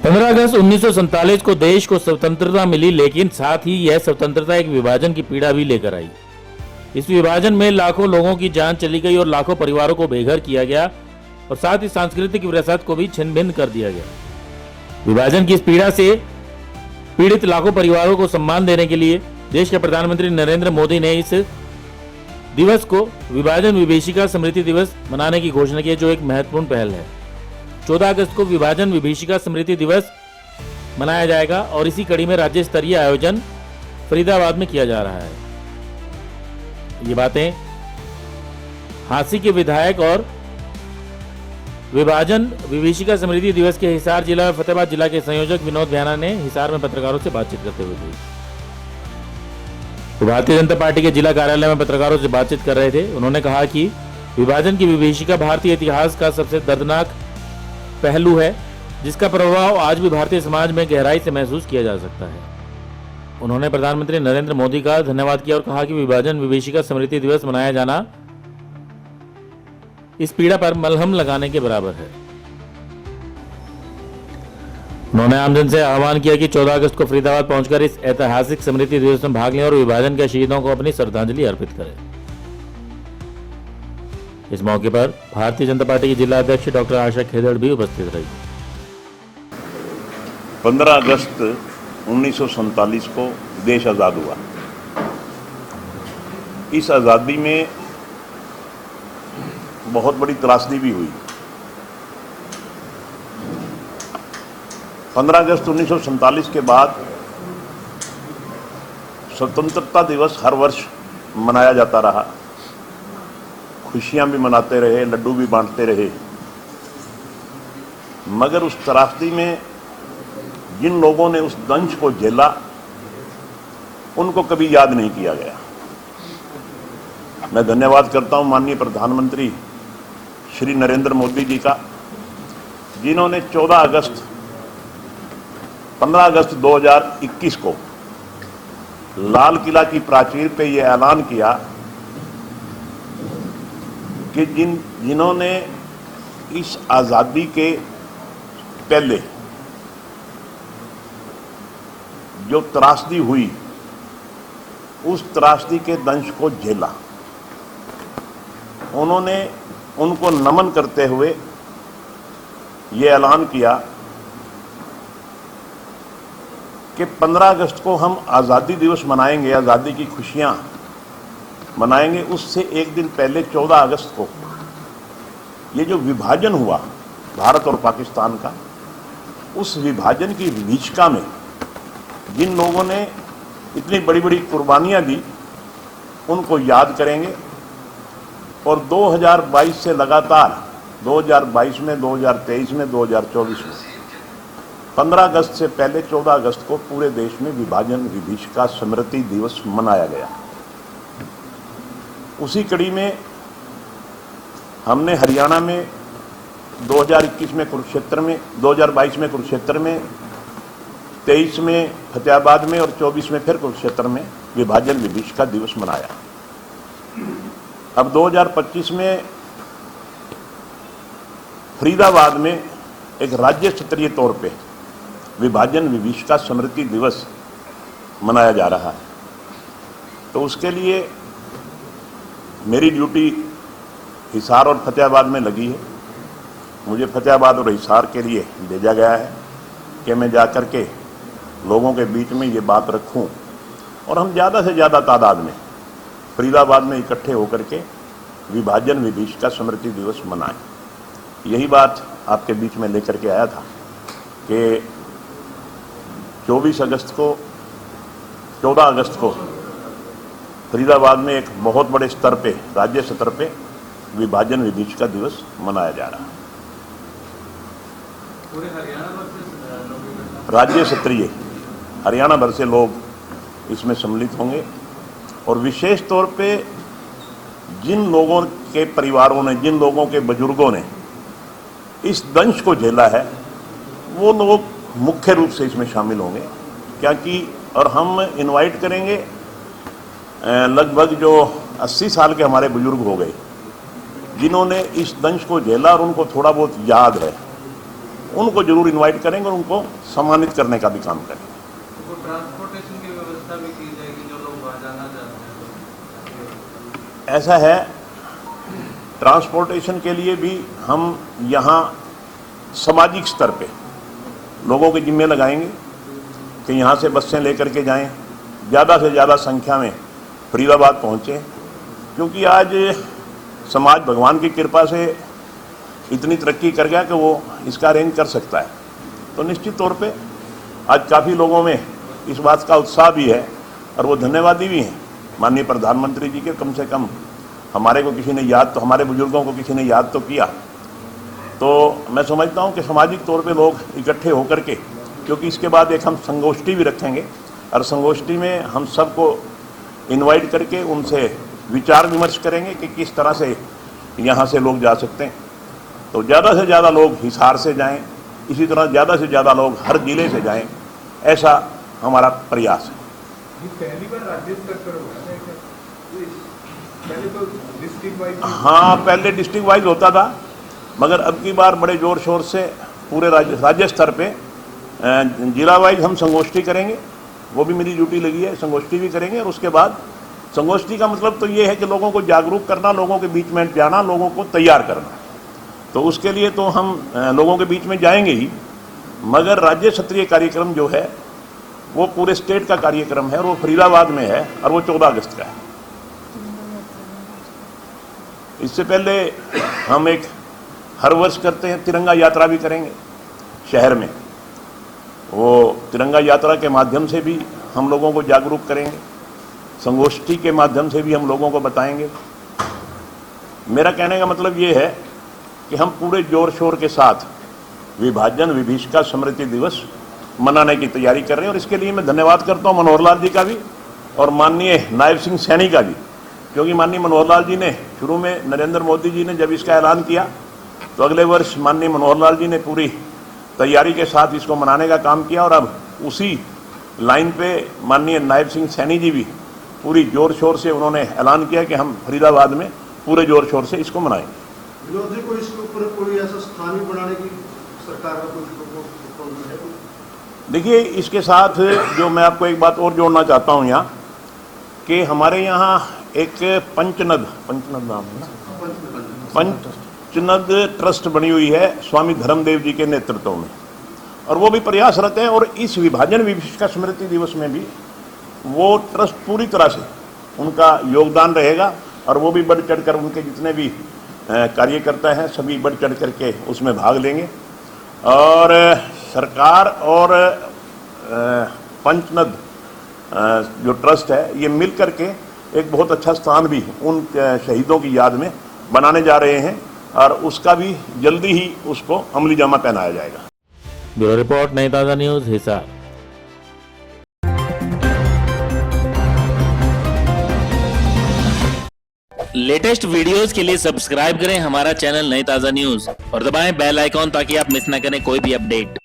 15 अगस्त 1947 को देश को स्वतंत्रता मिली, लेकिन साथ ही यह स्वतंत्रता एक विभाजन की पीड़ा भी लेकर आई। इस विभाजन में लाखों लोगों की जान चली गई और लाखों परिवारों को बेघर किया गया और साथ ही सांस्कृतिक विरासत को भी छिन्न भिन्न कर दिया गया। विभाजन की इस पीड़ा से पीड़ित लाखों परिवारों को सम्मान देने के लिए देश के प्रधानमंत्री नरेंद्र मोदी ने इस दिवस को विभाजन विभीषिका स्मृति दिवस मनाने की घोषणा की है, जो एक महत्वपूर्ण पहल है। 14 अगस्त को विभाजन विभीषिका स्मृति दिवस मनाया जाएगा और इसी कड़ी में राज्य स्तरीय आयोजन फरीदाबाद में किया जा रहा है। ये बातें हांसी के विधायक और विभाजन विभीषिका स्मृति दिवस के हिसार जिला और फतेहाबाद जिला के संयोजक विनोद भ्याना ने हिसार में पत्रकारों से बातचीत करते हुए कही। तो भारतीय जनता पार्टी के जिला कार्यालय में पत्रकारों से बातचीत कर रहे थे। उन्होंने कहा कि विभाजन की विभीषिका भारतीय इतिहास का सबसे दर्दनाक पहलू है, जिसका प्रभाव आज भी भारतीय समाज में गहराई से महसूस किया जा सकता है। उन्होंने प्रधानमंत्री नरेंद्र मोदी का धन्यवाद किया और कहा कि विभाजन विभीषिका स्मृति दिवस मनाया जाना इस पीड़ा पर मलहम लगाने के बराबर है। उन्होंने आमजन से आह्वान किया कि 14 अगस्त को फरीदाबाद पहुंचकर इस ऐतिहासिक स्मृति दिवस में भाग लें और विभाजन के शहीदों को अपनी श्रद्धांजलि अर्पित करें। इस मौके पर भारतीय जनता पार्टी की जिला अध्यक्ष डॉक्टर आशा खेदड़ भी उपस्थित रही। 15 अगस्त 1947 को देश आज़ाद हुआ। इस आज़ादी में बहुत बड़ी त्रासदी भी हुई। 15 अगस्त 1947 के बाद स्वतंत्रता दिवस हर वर्ष मनाया जाता रहा। खुशियां भी मनाते रहे, लड्डू भी बांटते रहे, मगर उस त्रासदी में जिन लोगों ने उस दंश को झेला उनको कभी याद नहीं किया गया। मैं धन्यवाद करता हूं माननीय प्रधानमंत्री श्री नरेंद्र मोदी जी का, जिन्होंने 15 अगस्त 2021 को लाल किला की प्राचीर पे यह ऐलान किया कि जिन्होंने इस आज़ादी के पहले जो त्रासदी हुई, उस त्रासदी के दंश को झेला, उन्होंने उनको नमन करते हुए ये ऐलान किया कि 15 अगस्त को हम आज़ादी दिवस मनाएंगे, आज़ादी की खुशियां मनाएंगे। उससे एक दिन पहले 14 अगस्त को ये जो विभाजन हुआ भारत और पाकिस्तान का, उस विभाजन की विभीषिका में जिन लोगों ने इतनी बड़ी बड़ी कुर्बानियां दी उनको याद करेंगे। और 2022 से लगातार 2022 में, 2023 में, 2024 में 15 अगस्त से पहले 14 अगस्त को पूरे देश में विभाजन विभीषिका स्मृति दिवस मनाया गया। उसी कड़ी में हमने हरियाणा में 2021 में कुरुक्षेत्र में, 2022 में कुरुक्षेत्र में, 23 में फतेहाबाद में और 24 में फिर कुरुक्षेत्र में विभाजन विभीषिका दिवस मनाया। अब 2025 में फरीदाबाद में एक राज्य स्तरीय तौर पे विभाजन विभीषिका स्मृति दिवस मनाया जा रहा है। तो उसके लिए मेरी ड्यूटी हिसार और फतेहाबाद में लगी है। मुझे फतेहाबाद और हिसार के लिए भेजा गया है कि मैं जाकर के लोगों के बीच में ये बात रखूं और हम ज़्यादा से ज़्यादा तादाद में फरीदाबाद में इकट्ठे होकर के विभाजन विभीषिका स्मृति दिवस मनाएं। यही बात आपके बीच में लेकर के आया था कि 14 अगस्त को फरीदाबाद में एक बहुत बड़े स्तर पे, राज्य स्तर पे विभाजन विभीषिका दिवस मनाया जा रहा है। पूरे हरियाणा भर से राज्य स्तरीय हरियाणा भर से लोग इसमें सम्मिलित होंगे और विशेष तौर पे जिन लोगों के परिवारों ने, जिन लोगों के बुजुर्गों ने इस दंश को झेला है, वो लोग मुख्य रूप से इसमें शामिल होंगे। क्या कि और हम इनवाइट करेंगे लगभग जो 80 साल के हमारे बुजुर्ग हो गए, जिन्होंने इस दंश को झेला और उनको थोड़ा बहुत याद है, उनको जरूर इनवाइट करेंगे और उनको सम्मानित करने का भी काम करेंगे। तो ट्रांसपोर्टेशन की व्यवस्था भी की जाएगी जो लोग वहाँ जाना चाहते हैं। ऐसा है, ट्रांसपोर्टेशन के लिए भी हम यहाँ सामाजिक स्तर पे लोगों के जिम्मे लगाएंगे कि यहाँ से बसें लेकर के जाएं, ज़्यादा से ज़्यादा संख्या में फरीदाबाद पहुँचें, क्योंकि आज समाज भगवान की कृपा से इतनी तरक्की कर गया कि वो इसका अरेंज कर सकता है। तो निश्चित तौर पे आज काफ़ी लोगों में इस बात का उत्साह भी है और वो धन्यवादी भी हैं माननीय प्रधानमंत्री जी के, कम से कम हमारे को किसी ने याद तो, हमारे बुजुर्गों को किसी ने याद तो किया। तो मैं समझता हूँ कि सामाजिक तौर पे लोग इकट्ठे होकर के, क्योंकि इसके बाद एक हम संगोष्ठी भी रखेंगे और संगोष्ठी में हम सबको इनवाइट करके उनसे विचार विमर्श करेंगे कि किस तरह से यहाँ से लोग जा सकते हैं। तो ज़्यादा से ज़्यादा लोग हिसार से जाएं, इसी तरह ज़्यादा से ज़्यादा लोग हर जिले से जाएं, ऐसा हमारा प्रयास है। ये पहली बार राज्य स्तर पर होगा है क्या? पहले तो डिस्ट्रिक्ट वाइज, हाँ, पहले डिस्ट्रिक्ट वाइज होता था, मगर अब की बार बड़े ज़ोर शोर से पूरे राज्य स्तर पे जिला वाइज हम संगोष्ठी करेंगे। वो भी मेरी ड्यूटी लगी है, संगोष्ठी भी करेंगे। और उसके बाद संगोष्ठी का मतलब तो ये है कि लोगों को जागरूक करना, लोगों के बीच में जाना, लोगों को तैयार करना। तो उसके लिए तो हम लोगों के बीच में जाएंगे ही, मगर राज्य स्तरीय कार्यक्रम जो है वो पूरे स्टेट का कार्यक्रम है और वो फरीदाबाद में है और वो 14 अगस्त का है। इससे पहले हम एक हर वर्ष करते हैं तिरंगा यात्रा भी करेंगे शहर में। वो तिरंगा यात्रा के माध्यम से भी हम लोगों को जागरूक करेंगे, संगोष्ठी के माध्यम से भी हम लोगों को बताएंगे। मेरा कहने का मतलब ये है कि हम पूरे जोर शोर के साथ विभाजन विभीषिका स्मृति दिवस मनाने की तैयारी कर रहे हैं। और इसके लिए मैं धन्यवाद करता हूँ मनोहर लाल जी का भी और माननीय नायब सिंह सैनी का भी, क्योंकि माननीय मनोहर लाल जी ने शुरू में, नरेंद्र मोदी जी ने जब इसका ऐलान किया तो अगले वर्ष माननीय मनोहर लाल जी ने पूरी तैयारी के साथ इसको मनाने का काम किया और अब उसी लाइन पे माननीय नायब सिंह सैनी जी भी पूरी जोर शोर से उन्होंने ऐलान किया कि हम फरीदाबाद में पूरे जोर शोर से इसको मनाएंगे। विरोधी को इसके ऊपर कोई ऐसा स्थान भी बनाने की सरकार का कोई प्रोग्राम है? देखिए, इसके साथ जो मैं आपको एक बात और जोड़ना चाहता हूँ यहाँ कि हमारे यहाँ एक पंचनद नाम है ना, पंचनद ट्रस्ट बनी हुई है स्वामी धर्मदेव जी के नेतृत्व में, और वो भी प्रयासरत हैं। और इस विभाजन विभीषिका स्मृति दिवस में भी वो ट्रस्ट पूरी तरह से उनका योगदान रहेगा और वो भी बढ़ चढ़ कर, उनके जितने भी कार्यकर्ता हैं सभी बढ़ चढ़ करके उसमें भाग लेंगे। और सरकार और पंचनद जो ट्रस्ट है ये मिल करके एक बहुत अच्छा स्थान भी उन शहीदों की याद में बनाने जा रहे हैं और उसका भी जल्दी ही उसको अमली जामा पहनाया जाएगा। ब्यूरो रिपोर्ट, नई ताज़ा न्यूज़, हिसार। लेटेस्ट वीडियोस के लिए सब्सक्राइब करें हमारा चैनल नई ताज़ा न्यूज़ और दबाएं बेल आइकॉन ताकि आप मिस न करें कोई भी अपडेट।